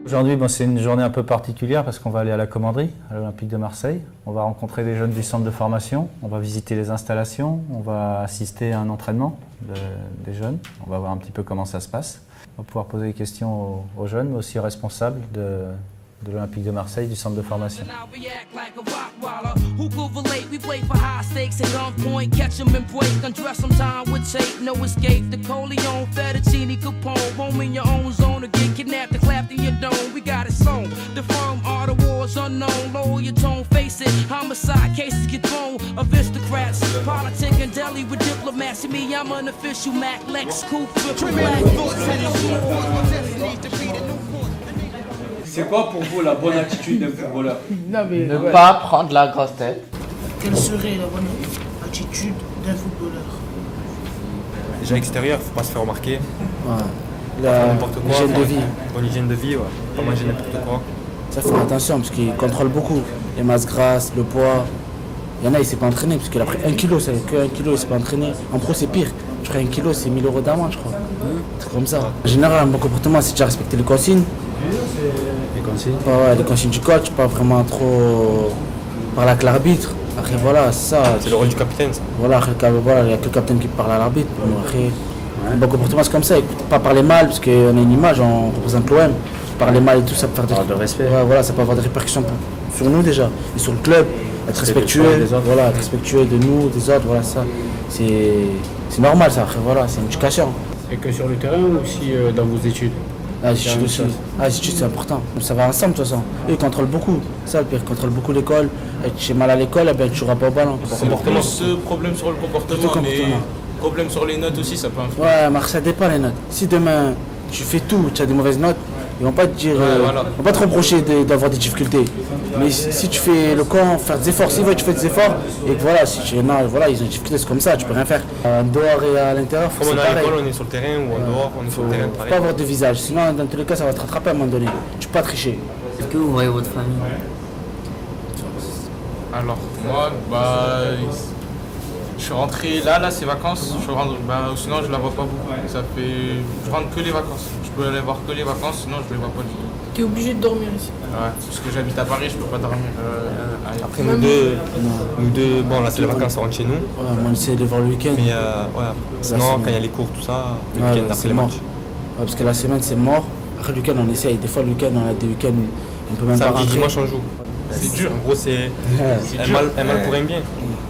Aujourd'hui, c'est une journée un peu particulière parce qu'on va aller à la commanderie, à l'Olympique de Marseille. On va rencontrer des jeunes du centre de formation, on va visiter les installations, on va assister à un entraînement des jeunes. On va voir un petit peu comment ça se passe. On va pouvoir poser des questions aux jeunes, mais aussi aux responsables de l'Olympique de Marseille, du centre de formation. C'est quoi pour vous la bonne attitude d'un footballeur? Ne pas prendre la grosse tête. Quelle serait la bonne attitude d'un footballeur? Déjà extérieur, faut pas se faire remarquer. Ouais. N'importe quoi. L'hygiène de vie. Bonne hygiène de vie, ouais. Pas manger n'importe quoi. Ça, faut faire attention parce qu'ils contrôlent beaucoup. Les masses grasses, le poids. Il y en a, il ne s'est pas entraîné parce qu'il a pris 1 kg, c'est que 1 kg, il ne s'est pas entraîné. En pro, c'est pire. Je ferais 1 kg, c'est 1000 € d'amende, je crois. C'est comme ça. En général, un bon comportement, c'est déjà respecter les consignes. Les consignes. Les consignes du coach, pas vraiment trop parler avec l'arbitre. Après, voilà, c'est ça. C'est le rôle du capitaine, ça. Voilà, il n'y a que le capitaine qui parle à l'arbitre. Après, un bon comportement, c'est comme ça. Écoute, pas parler mal, parce qu'on a une image, on représente l'OM. Parler mal et tout, ça peut faire de respect. Ouais, voilà, ça peut avoir des répercussions sur nous déjà, et sur le club. Être respectueux, voilà, être respectueux de nous, des autres, voilà, ça. C'est normal, ça. Après, voilà, c'est une éducation. Et que sur le terrain ou aussi dans vos études? Les études, c'est important. Ça va ensemble, de toute façon. Eux, ils contrôlent beaucoup. Ça, le pire, ils contrôlent beaucoup l'école. Et tu es mal à l'école, ben, tu ne joueras pas au ballon. C'est plus ce problème sur le comportement, mais problème sur les notes aussi, ça peut influer. Ouais, mais ça dépend les notes. Si demain, tu fais tout, tu as des mauvaises notes, ils vont pas te dire, ils vont pas te reprocher d'avoir des difficultés. Mais si tu fais le camp, faire des efforts, si tu fais des efforts, et que voilà, si tu voilà, ils ont des difficultés, c'est comme ça, tu peux rien faire. En dehors et à l'intérieur, comme on est à l'école, on est sur le terrain, ou en dehors, on est sur le terrain. Faut pas avoir de visage, sinon dans tous les cas, ça va te rattraper à un moment donné. Tu peux pas tricher. Est-ce que vous voyez votre famille? Alors, moi, je suis rentré là, c'est vacances. Sinon, je la vois pas beaucoup. Je rentre que les vacances. Je peux aller voir que les vacances, sinon je les vois pas du tout. Tu es obligé de dormir ici? Ouais, parce que j'habite à Paris, je peux pas dormir ailleurs. Après, nous deux, bon là c'est les vacances, on rentre chez nous. Ouais, moi, on essaie de voir le week-end. Mais sinon, quand il y a les cours, tout ça, le week-end après les matchs. Ouais, parce que la semaine, c'est mort. Après le week-end, on essaye. Des fois, le week-end, on a des week-ends, on peut même pas rentrer. Dimanche, on joue. C'est dur. En gros, c'est un mal pour un bien.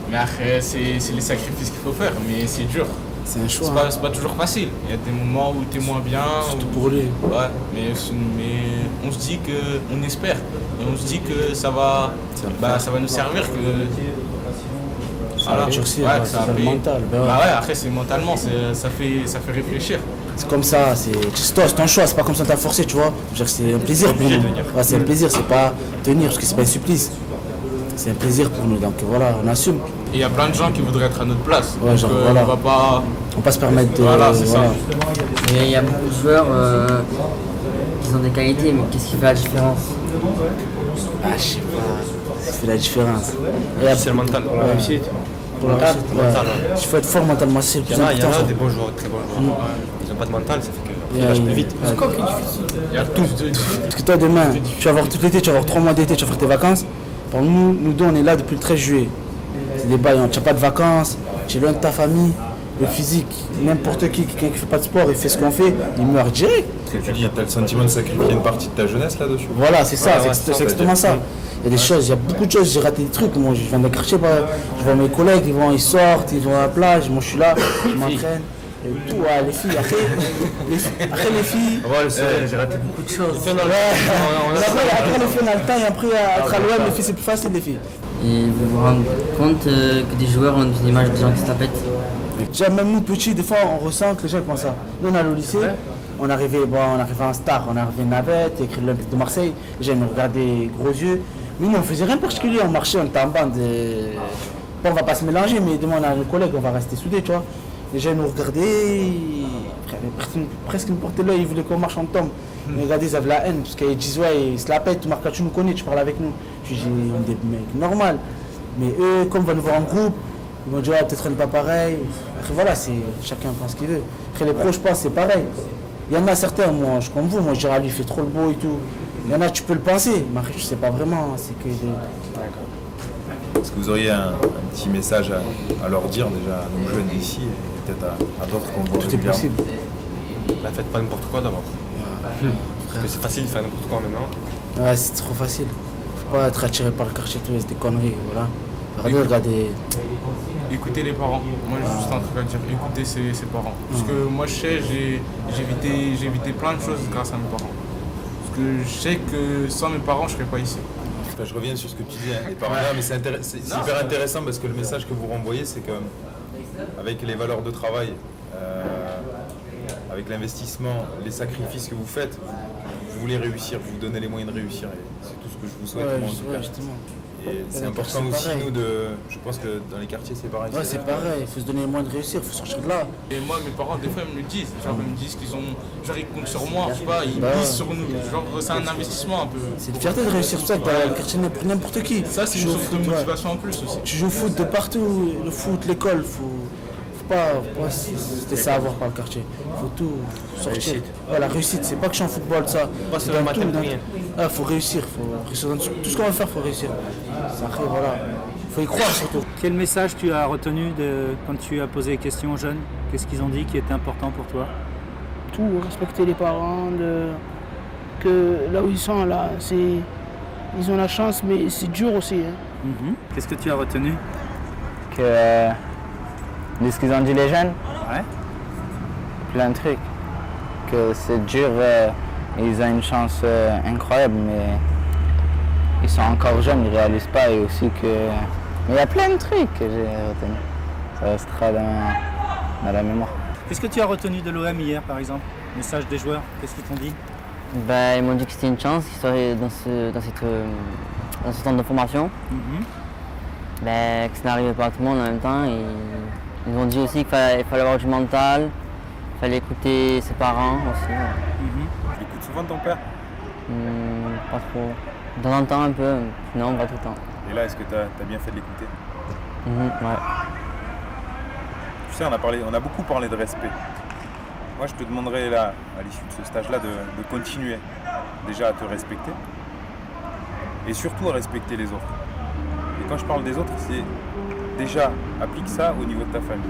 Mais après, c'est les sacrifices qu'il faut faire, mais c'est dur. C'est un choix. C'est pas toujours facile. Il y a des moments où tu es moins bien. Surtout pour lui. Ouais, mais on se dit que, on espère. Et on se dit que ça va nous servir. Ça va durcir, ça va le mental. Après, c'est mentalement, ça fait réfléchir. C'est comme ça, c'est ton choix, c'est pas comme ça t'as forcé, tu vois. C'est un plaisir pour nous. Ouais, c'est un plaisir, c'est pas tenir, parce que c'est pas un supplice. C'est un plaisir pour nous, donc voilà, on assume. Et il y a plein de gens qui voudraient être à notre place. Ouais, genre, voilà. On va pas se permettre de... Voilà, c'est ça. Mais il y a beaucoup de joueurs qui ont des qualités, mais qu'est-ce qui fait la différence? Je sais pas, ce qui fait la différence. C'est le mental. Pour la réussite, il faut être fort mentalement, c'est le plus important. Il y en a des bons joueurs, très bons joueurs. Ils n'ont pas de mental, ça fait qu'ils lâchent plus vite. C'est quoi qui est difficile? Il y a tout. Parce que toi, demain, tu vas avoir tout l'été, tu vas avoir 3 mois d'été, tu vas faire tes vacances. Pour nous deux, on est là depuis le 13 juillet. C'est des bails, tu n'as pas de vacances, tu es loin de ta famille. Le physique, n'importe qui, quelqu'un qui ne fait pas de sport et fait ce qu'on fait, il meurt direct. Ce que tu dis, tu as le sentiment de sacrifier une partie de ta jeunesse là-dessus. Voilà, c'est ça, c'est exactement ça. Il y a des choses, il y a beaucoup de choses, j'ai raté des trucs. Moi, je viens de quartier, je vois mes collègues, ils sortent, ils vont à la plage, moi je suis là, je m'entraîne. Et tout, les filles, après les filles. J'ai raté beaucoup de choses. Après les filles, on a le temps, et après, être à l'OM, les filles, c'est plus facile, les filles. Et vous vous rendez compte que des joueurs ont une image des gens qui se la pètent? Déjà, même nous petits, des fois, on ressent que les gens pensent ça. Nous, on est allé au lycée, on arrivait en star, on arrivait navette, écrit l'Olympique de Marseille, les gens nous regardaient gros yeux. Mais nous, on faisait rien de particulier, on marchait, on était en bande. Bon, on va pas se mélanger, mais demain, on a nos collègues, on va rester soudés, tu vois. Les gens nous regardaient, presque nous portaient l'œil, ils voulaient qu'on marche en tombe. Mais regardez, ils avaient la haine, parce qu'ils disent, ouais, ils se la pètent, Marca, tu nous connais, tu parles avec nous. Je dis, on est des mecs normaux. Mais eux, comme on va nous voir en groupe, ils vont dire, ah, peut-être on n'est pas pareil. Après, voilà, chacun pense ce qu'il veut. Après, les pros, je pense, c'est pareil. Il y en a certains, moi, comme vous, moi, je dirais, lui, il fait trop le beau et tout. Il y en a, tu peux le penser, mais après, je sais pas vraiment. C'est que des... Est-ce que vous auriez un petit message à leur dire déjà à nos jeunes ici et peut-être à d'autres qu'on voit Tout est régulièrement? possible. Bah, faites pas n'importe quoi d'abord. Parce que c'est facile de faire n'importe quoi maintenant. Ouais, c'est trop facile. Faut pas être attiré par le quartier, tout, c'est des conneries, voilà. Regardez. Écoutez les parents. Moi, j'ai juste un truc à dire. Écoutez ses parents. Parce que moi, je sais, j'ai évité plein de choses grâce à mes parents. Parce que je sais que sans mes parents, je serais pas ici. Enfin, je reviens sur ce que tu disais, les parents. Non, mais c'est hyper intéressant parce que le message que vous renvoyez, c'est que avec les valeurs de travail, avec l'investissement, les sacrifices que vous faites, vous voulez réussir, vous vous donnez les moyens de réussir. Et c'est tout ce que je vous souhaite. moi, en tout cas. Justement. Et c'est important c'est aussi, pareil. nous, je pense que dans les quartiers, c'est pareil. Ouais, c'est pareil, il faut se donner les moyens de réussir, il faut sortir de là. Et moi, mes parents, des fois, ils me le disent. Genre, ils me disent qu'ils ont. Genre, ils comptent sur moi, je sais pas, ils Bah ouais. misent sur nous. Genre, c'est un investissement un peu. C'est une fierté de réussir ça, dans le quartier pour n'importe qui. Ça, c'est Tu une joues au source de foot, ouais. motivation en plus aussi. Tu joues au foot de partout, le foot, l'école, faut pas c'était ça à voir par le quartier. Faut tout sortir. Réussite. Ouais, la réussite, c'est pas que je suis en football, ça. Pas C'est seulement dans tout, matin, dans rien. tout. Ouais, faut réussir dans tout ce qu'on va faire, faut réussir. C'est après, voilà. Faut y croire surtout. Quel message tu as retenu quand tu as posé les questions aux jeunes? Qu'est-ce qu'ils ont dit qui était important pour toi? Tout, respecter les parents, que là où ils sont, là, ils ont la chance, mais c'est dur aussi. Hein. Qu'est-ce que tu as retenu? Que de ce qu'ils ont dit les jeunes, Ouais. plein de trucs. Que c'est dur, ils ont une chance incroyable, mais ils sont encore jeunes, ils ne réalisent pas. Et aussi que. Mais il y a plein de trucs que j'ai retenus. Ça restera dans la mémoire. Qu'est-ce que tu as retenu de l'OM hier, par exemple? Message des joueurs, qu'est-ce qu'ils t'ont dit? Ben, ils m'ont dit que c'était une chance qu'ils soient dans ce temps de formation. Ben, que ça n'arrivait pas à tout le monde en même temps. Et ils ont dit aussi qu'il fallait avoir du mental, il fallait écouter ses parents aussi. Tu écoutes souvent ton père? Pas trop. De temps en temps un peu, non, pas tout le temps. Et là, est-ce que tu as bien fait de l'écouter? Ouais. Tu sais, on a beaucoup parlé de respect. Moi, je te demanderais là, à l'issue de ce stage-là, de continuer déjà à te respecter et surtout à respecter les autres. Et quand je parle des autres, c'est déjà applique ça au niveau de ta famille.